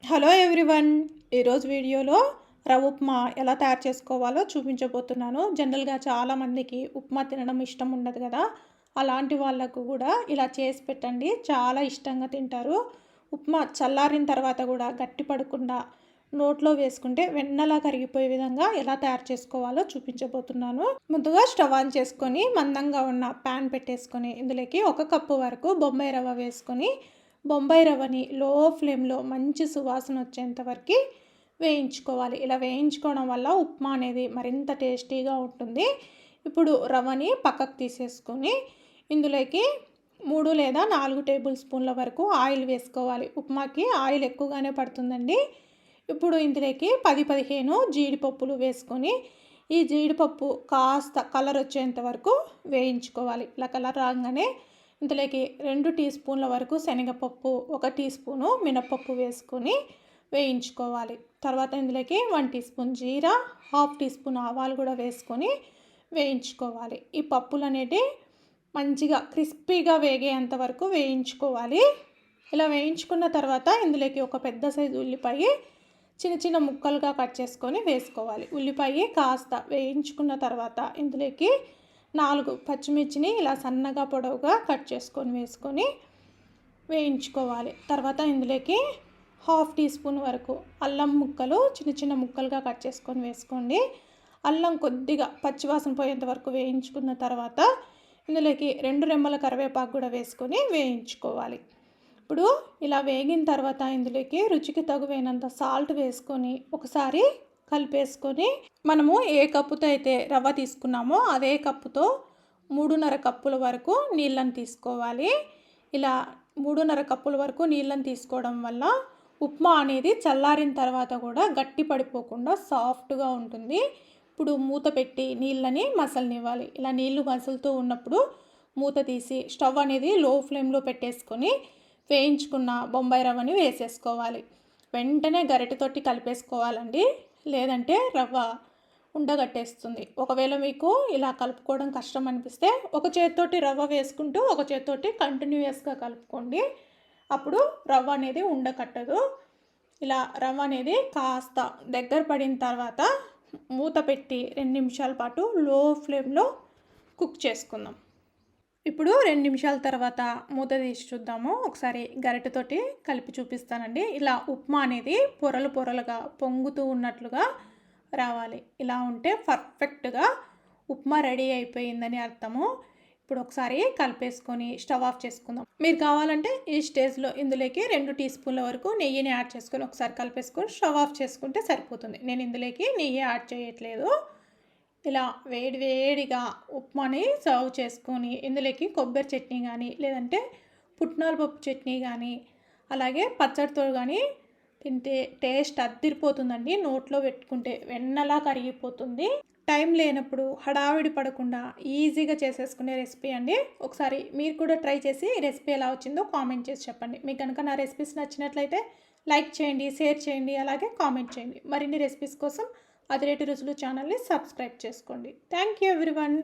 Hello everyone. ఈరోజు వీడియోలో రవ్వ ఉప్మా ఎలా తయారు చేసుకోవాలో చూపించబోతున్నాను. జనరల్గా చాలామందికి ఉప్మా తినడం ఇష్టం ఉండదు కదా. అలాంటి వాళ్ళకు కూడా ఇలా చేసి పెట్టండి, చాలా ఇష్టంగా తింటారు. ఉప్మా చల్లారిన తర్వాత కూడా గట్టి పడకుండా నోట్లో వేసుకుంటే వెన్నలా కరిగిపోయే విధంగా ఎలా తయారు చేసుకోవాలో చూపించబోతున్నాను. ముందుగా స్టవ్ ఆన్ చేసుకొని మందంగా ఉన్న ప్యాన్ పెట్టేసుకొని ఇందులోకి 1 కప్పు వరకు బొంబాయి రవ్వ వేసుకొని బొంబాయి రవ్వని లో ఫ్లేమ్లో మంచి సువాసన వచ్చేంత వరకు వేయించుకోవాలి. ఇలా వేయించుకోవడం వల్ల ఉప్మా అనేది మరింత టేస్టీగా ఉంటుంది. ఇప్పుడు రవ్వని పక్కకు తీసేసుకొని ఇందులోకి 3 లేదా 4 టేబుల్ స్పూన్ల వరకు ఆయిల్ వేసుకోవాలి. ఉప్మాకి ఆయిల్ ఎక్కువగానే పడుతుందండి. ఇప్పుడు ఇందులోకి 10-15 జీడిపప్పులు వేసుకొని ఈ జీడిపప్పు కాస్త కలర్ వచ్చేంత వరకు వేయించుకోవాలి. ఇలా కలర్ రాగానే ఇందులోకి 2 టీ స్పూన్ల వరకు శనగపప్పు, 1 టీ స్పూను మినపప్పు వేసుకొని వేయించుకోవాలి. తర్వాత ఇందులోకి 1 టీ స్పూన్ జీరా, 1/2 టీ స్పూన్ ఆవాలు కూడా వేసుకొని వేయించుకోవాలి. ఈ పప్పులు అనేటివి మంచిగా క్రిస్పీగా వేగేంత వరకు వేయించుకోవాలి. ఇలా వేయించుకున్న తర్వాత ఇందులోకి ఒక పెద్ద సైజు ఉల్లిపాయ చిన్న చిన్న ముక్కలుగా కట్ చేసుకొని వేసుకోవాలి. ఉల్లిపాయ కాస్త వేయించుకున్న తర్వాత ఇందులోకి 4 పచ్చిమిర్చిని ఇలా సన్నగా పొడవుగా కట్ చేసుకొని వేసుకొని వేయించుకోవాలి. తర్వాత ఇందులోకి 1/2 టీ స్పూన్ వరకు అల్లం ముక్కలు చిన్న చిన్న ముక్కలుగా కట్ చేసుకొని వేసుకోండి. అల్లం కొద్దిగా పచ్చివాసన పోయేంత వరకు వేయించుకున్న తర్వాత ఇందులోకి 2 రెమ్మల కరివేపాకు కూడా వేసుకొని వేయించుకోవాలి. ఇప్పుడు ఇలా వేగిన తర్వాత ఇందులోకి రుచికి తగువైనంత సాల్ట్ వేసుకొని ఒకసారి కలిపేసుకొని మనము ఏ కప్పుతో అయితే రవ్వ తీసుకున్నామో అదే కప్పుతో 3.5 కప్పుల వరకు నీళ్ళని తీసుకోవాలి. ఇలా 3.5 కప్పుల వరకు నీళ్ళని తీసుకోవడం వల్ల ఉప్మా అనేది చల్లారిన తర్వాత కూడా గట్టి పడిపోకుండా సాఫ్ట్గా ఉంటుంది. ఇప్పుడు మూత పెట్టి నీళ్ళని మసలనివ్వాలి. ఇలా నీళ్లు మసులుతూ ఉన్నప్పుడు మూత తీసి స్టవ్ అనేది లో ఫ్లేమ్లో పెట్టేసుకొని వేయించుకున్న బొంబాయి రవ్వని వేసేసుకోవాలి. వెంటనే గరిటెతోటి కలిపేసుకోవాలండి, లేదంటే రవ్వ ఉండగట్టేస్తుంది. ఒకవేళ మీకు ఇలా కలుపుకోవడం కష్టం అనిపిస్తే ఒక చేతితోటి రవ్వ వేసుకుంటూ ఒక చేతితోటి కంటిన్యూయస్గా కలుపుకోండి. అప్పుడు రవ్వ అనేది ఉండకట్టదు. ఇలా రవ్వ అనేది కాస్త దగ్గర పడిన తర్వాత మూత పెట్టి 2 నిమిషాల పాటు లో ఫ్లేమ్లో కుక్ చేసుకుందాం. ఇప్పుడు 2 నిమిషాల తర్వాత మూత తీసి చూద్దాము. ఒకసారి గరిటెతోటి కలిపి చూపిస్తానండి. ఇలా ఉప్మా అనేది పొరలు పొరలుగా పొంగుతూ ఉన్నట్లుగా రావాలి. ఇలా ఉంటే పర్ఫెక్ట్గా ఉప్మా రెడీ అయిపోయిందని అర్థము. ఇప్పుడు ఒకసారి కలిపేసుకొని స్టవ్ ఆఫ్ చేసుకుందాం. మీరు కావాలంటే ఈ స్టేజ్లో ఇందులోకి 2 టీ స్పూన్ల వరకు నెయ్యిని యాడ్ చేసుకొని ఒకసారి కలిపేసుకొని స్టవ్ ఆఫ్ చేసుకుంటే సరిపోతుంది. నేను ఇందులోకి నెయ్యి యాడ్ చేయట్లేదు. ఇలా వేడివేడిగా ఉప్మాని సర్వ్ చేసుకొని ఇందులోకి కొబ్బరి చట్నీ కానీ లేదంటే పుట్నాల పప్పు చట్నీ కానీ అలాగే పచ్చడితో కానీ తింటే టేస్ట్ అద్దిరిపోతుందండి. నోట్లో పెట్టుకుంటే వెన్నలా కరిగిపోతుంది. టైం లేనప్పుడు హడావిడి పడకుండా ఈజీగా చేసేసుకునే రెసిపీ అండి. ఒకసారి మీరు కూడా ట్రై చేసి ఈ రెసిపీ ఎలా వచ్చిందో కామెంట్ చేసి చెప్పండి. మీకు కనుక నా రెసిపీస్ నచ్చినట్లయితే లైక్ చేయండి, షేర్ చేయండి, అలాగే కామెంట్ చేయండి. మరిన్ని రెసిపీస్ కోసం అదిరేటి రుచులు ఛానల్ని సబ్స్క్రైబ్ చేసుకోండి. Thank you everyone.